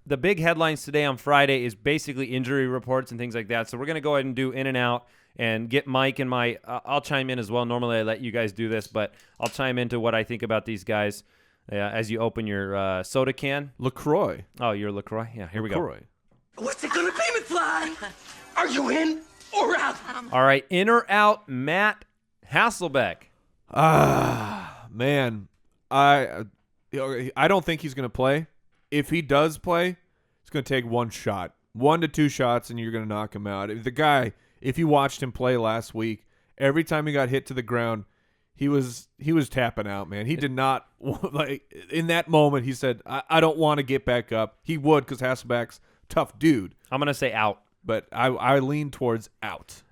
the big headlines today on Friday is basically injury reports and things like that. So we're going to go ahead and do in and out and get Mike and my I'll chime in as well. Normally I let you guys do this, but I'll chime into what I think about these guys as you open your soda can. LaCroix. Oh, you're LaCroix? Yeah, here we go. What's it going to be, McFly? Are you in or out? All right, in or out, Matt Hasselbeck. Man, I don't think he's going to play. If he does play, it's going to take 1 shot, 1 to 2 shots, and you're going to knock him out. The guy, if you watched him play last week, every time he got hit to the ground, he was tapping out, man. He did not like in that moment. He said, "I don't want to get back up." He would because Hasselbeck's tough dude. I'm going to say out. But I lean towards out.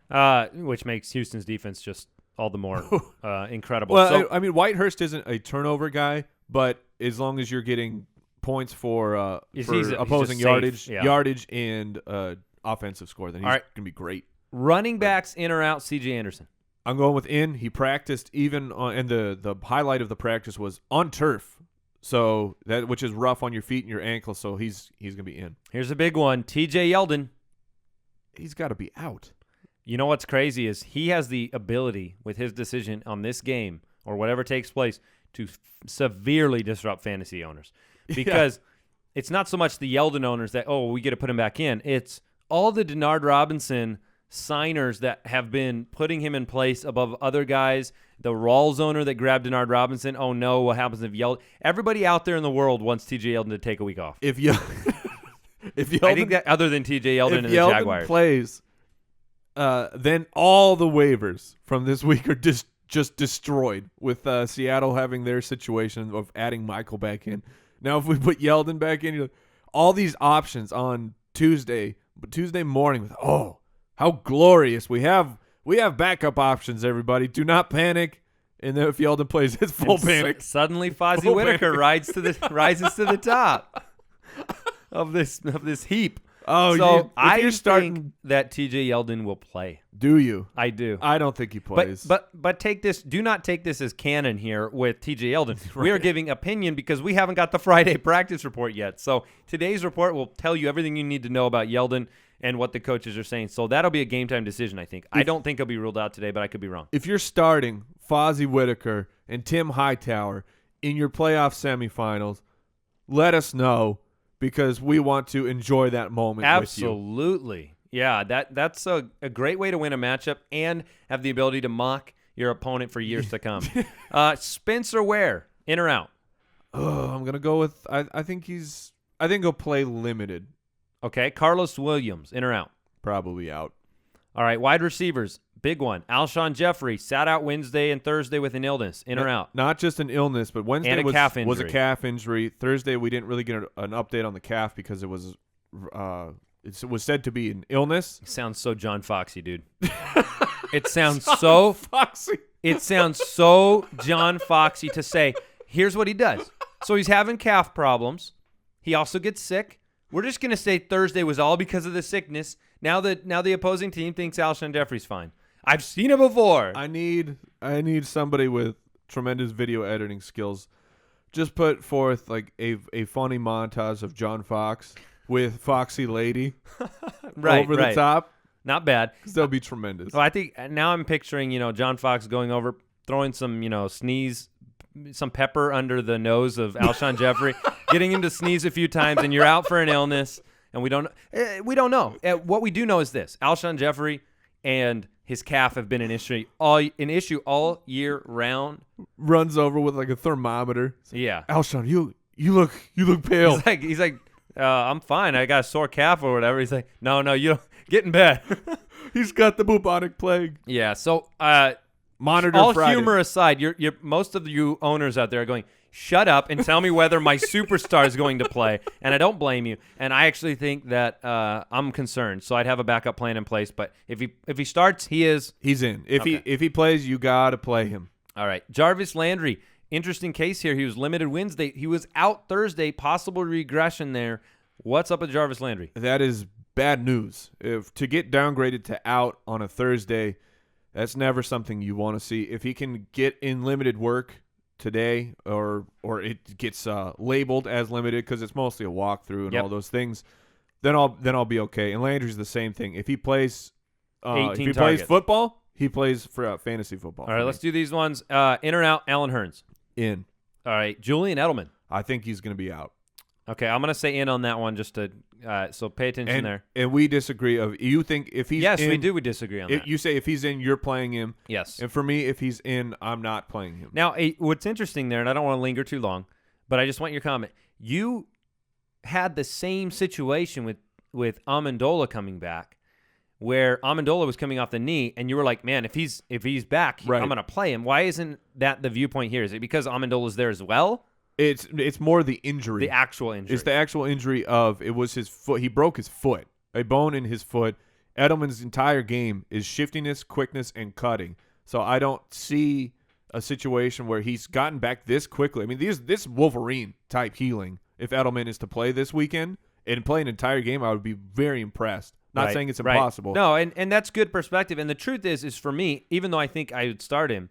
Which makes Houston's defense just all the more incredible. Well, So, I mean, Whitehurst isn't a turnover guy, but as long as you're getting points for opposing yardage and offensive score, then he's going to be great. Running backs in or out, C.J. Anderson. I'm going with in. He practiced even on, and the highlight of the practice was on turf, so that which is rough on your feet and your ankles. So he's going to be in. Here's a big one, T.J. Yeldon. He's got to be out. You know what's crazy is he has the ability with his decision on this game or whatever takes place to severely disrupt fantasy owners because it's not so much the Yeldon owners that, we get to put him back in. It's all the Denard Robinson signers that have been putting him in place above other guys. The Rawls owner that grabbed Denard Robinson. Oh, no, what happens if Yeldon? Everybody out there in the world wants T.J. Yeldon to take a week off. If Yeldon, I think that other than T.J. Yeldon and the Jaguars. If Yeldon plays, then all the waivers from this week are just destroyed with Seattle having their situation of adding Michael back in. Now, if we put Yeldon back in, all these options on Tuesday morning with, how glorious. We have backup options, everybody. Do not panic. And then if Yeldon plays, it's full panic. Suddenly Fozzie Whitaker rises to the top of this heap. Oh, so I think that T.J. Yeldon will play. Do you? I do. I don't think he plays. But take this. Do not take this as canon here with T.J. Yeldon. Right. We are giving opinion because we haven't got the Friday practice report yet. So today's report will tell you everything you need to know about Yeldon and what the coaches are saying. So that'll be a game time decision, I think. I don't think he'll be ruled out today, but I could be wrong. If you're starting Fozzie Whitaker and Tim Hightower in your playoff semifinals, let us know because we want to enjoy that moment Absolutely. with you. Yeah, that's a great way to win a matchup and have the ability to mock your opponent for years to come. Spencer Ware, in or out? I'm going to go with I think he'll play limited. Okay, Karlos Williams, in or out? Probably out. All right, wide receivers, big one. Alshon Jeffery sat out Wednesday and Thursday with an illness, in or out? Not just an illness, but Wednesday was a calf injury. Thursday we didn't really get an update on the calf because it was said to be an illness. It sounds so John Foxy, dude. It sounds so Foxy. It sounds so John Foxy to say, here's what he does. So he's having calf problems. He also gets sick. We're just going to say Thursday was all because of the sickness. Now the opposing team thinks Alshon Jeffery's fine. I've seen it before. I need somebody with tremendous video editing skills. Just put forth like a funny montage of John Fox with Foxy Lady over the top. Not bad. Because that'll be tremendous. Well, I think now I'm picturing, John Fox going over, throwing some, some pepper under the nose of Alshon Jeffery, getting him to sneeze a few times, and you're out for an illness. And we don't know. What we do know is this: Alshon Jeffery and his calf have been an issue all year round. Runs over with like a thermometer. Yeah, Alshon, you look pale. He's like, I'm fine. I got a sore calf or whatever. He's like, no, you don't get in bed. He's got the bubonic plague. Yeah. So monitor all Friday. Humor aside, you're most of you owners out there are going, shut up and tell me whether my superstar is going to play. And I don't blame you. And I actually think that I'm concerned. So I'd have a backup plan in place. But if he starts, he's in. If he plays, you gotta play him. All right. Jarvis Landry, interesting case here. He was limited Wednesday. He was out Thursday. Possible regression there. What's up with Jarvis Landry? That is bad news. If to get downgraded to out on a Thursday, that's never something you want to see. If he can get in limited work today, or it gets labeled as limited because it's mostly a walkthrough and all those things, then I'll be okay. And Landry's the same thing. If he plays, plays football, he plays for fantasy football. All right, let's do these ones. In or out? Allen Hurns. In. All right, Julian Edelman. I think he's going to be out. Okay, I'm going to say in on that one just to so pay attention there. And we disagree. You think if he's yes, in, we do. We disagree on that. You say if he's in, you're playing him. Yes. And for me, if he's in, I'm not playing him. Now, what's interesting there, and I don't want to linger too long, but I just want your comment. You had the same situation with Amendola coming back, where Amendola was coming off the knee, and you were like, man, if he's back, right. I'm going to play him. Why isn't that the viewpoint here? Is it because Amendola's there as well? It's more the injury. The actual injury. It's the actual injury of it was his foot. He broke his foot, a bone in his foot. Edelman's entire game is shiftiness, quickness, and cutting. So I don't see a situation where he's gotten back this quickly. I mean, this Wolverine-type healing, if Edelman is to play this weekend and play an entire game, I would be very impressed. Not saying it's impossible. No, and that's good perspective. And the truth is for me, even though I think I would start him,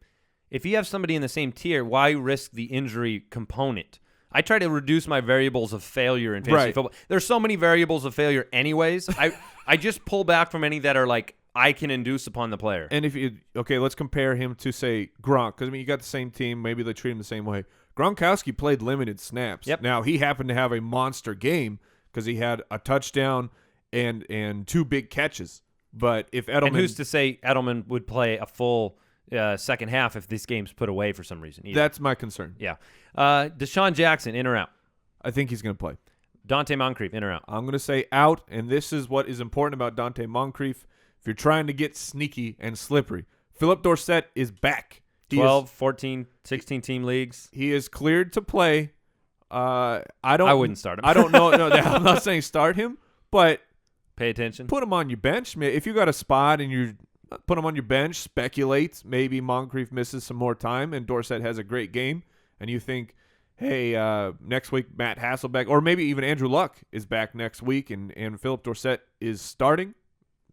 if you have somebody in the same tier, why risk the injury component? I try to reduce my variables of failure in fantasy football. There's so many variables of failure anyways. I just pull back from any that are like I can induce upon the player. And let's compare him to, say, Gronk, because I mean you got the same team, maybe they treat him the same way. Gronkowski played limited snaps. Yep. Now he happened to have a monster game because he had a touchdown and 2 big catches. But if Edelman, and who's to say Edelman would play a full second half if this game's put away for some reason? Either. That's my concern. Yeah. Deshaun Jackson, in or out? I think he's going to play. Dante Moncrief, in or out? I'm going to say out, and this is what is important about Dante Moncrief. If you're trying to get sneaky and slippery, Philip Dorsett is back. 12, 14, 16 team leagues. He is cleared to play. I wouldn't start him. I don't know. No, I'm not saying start him, but pay attention. Put him on your bench. If you got a spot and you put him on your bench, speculate. Maybe Moncrief misses some more time and Dorsett has a great game, and you think, hey, next week Matt Hasselbeck, or maybe even Andrew Luck is back next week, and Philip Dorsett is starting.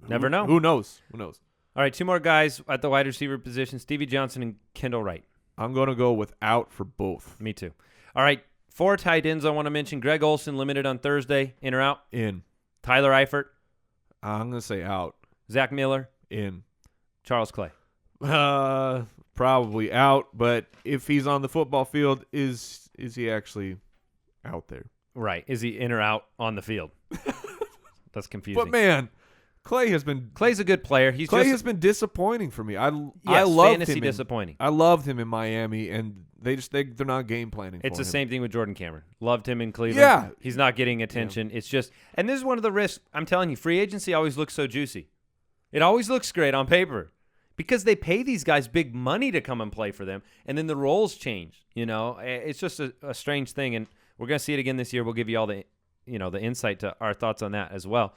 Never know. Who knows? All right, 2 more guys at the wide receiver position, Stevie Johnson and Kendall Wright. I'm going to go without for both. Me too. All right, 4 tight ends I want to mention. Greg Olsen limited on Thursday. In or out? In. Tyler Eifert. I'm going to say out. Zach Miller. In. Charles Clay. Probably out, but if he's on the football field, is he actually out there? Right. Is he in or out on the field? That's confusing. But man, Clay's a good player. Clay has been disappointing for me. I loved fantasy him. Disappointing. I loved him in Miami, and they're not game planning. It's for the him. same thing with Jordan Cameron. Loved him in Cleveland. Yeah, he's not getting attention. It's just, and this is one of the risks. I'm telling you, free agency always looks so juicy. It always looks great on paper because they pay these guys big money to come and play for them, and then the roles change. You know, it's just a strange thing, and we're gonna see it again this year. We'll give you all the insight to our thoughts on that as well.